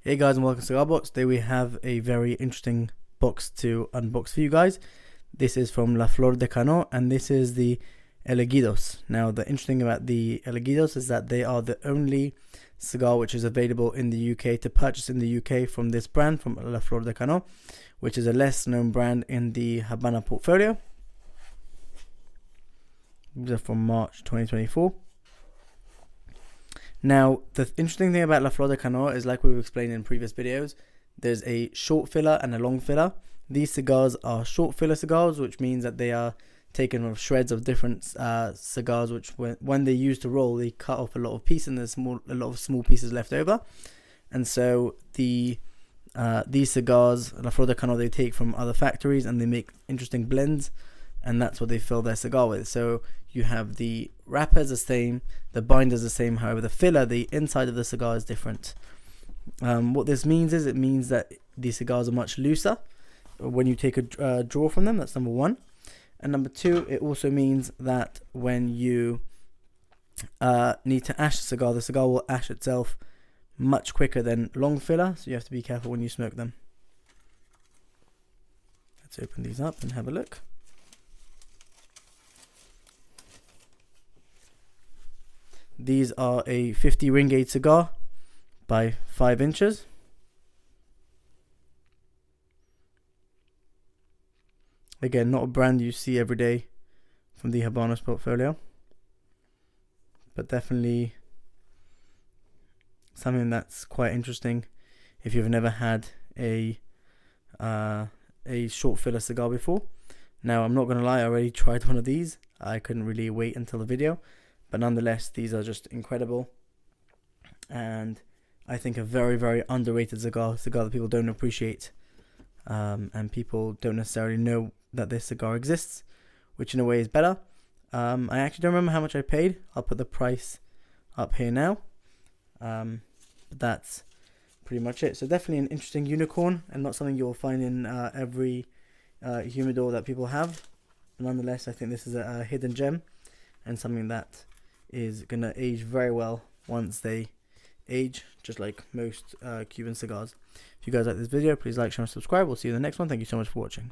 Hey guys, and welcome to Cigar Box. Today we have a very interesting box to unbox for you guys. This is from La Flor de Cano, and this is the Elegidos. Now, the interesting thing about the Elegidos is that they are the only cigar which is available in the UK to purchase in the UK from this brand, from La Flor de Cano, which is a less known brand in the Havana portfolio. These are from March 2024. Now, the interesting thing about La Flor de Cano is, like we've explained in previous videos, there's a short filler and a long filler. These cigars are short filler cigars, which means that they are taken with shreds of different cigars, which when they use to roll, they cut off a lot of pieces, and there's a lot of small pieces left over. And so these cigars, La Flor de Cano, they take from other factories and they make interesting blends, and that's what they fill their cigar with. So you have the wrappers the same, the binders the same, however the filler, the inside of the cigar, is different. What this means is, it means that these cigars are much looser when you take a draw from them. That's number one. And number two, it also means that when you need to ash the cigar will ash itself much quicker than long filler, so you have to be careful when you smoke them. Let's open these up and have a look. These are a 50 ring gauge cigar by 5 inches. Again, not a brand you see every day from the Habanos portfolio, but definitely something that's quite interesting if you've never had a short filler cigar before. Now, I'm not going to lie, I already tried one of these. I couldn't really wait until the video. But nonetheless, these are just incredible, and I think a very, very underrated cigar that people don't appreciate, and people don't necessarily know that this cigar exists, which in a way is better. I actually don't remember how much I paid. I'll put the price up here now. But that's pretty much it. So definitely an interesting unicorn, and not something you'll find in every humidor that people have. But nonetheless, I think this is a hidden gem, and something that is going to age very well once they age, just like most Cuban cigars. If you guys like this video, please like, share, and subscribe. We'll see you in the next one. Thank you so much for watching.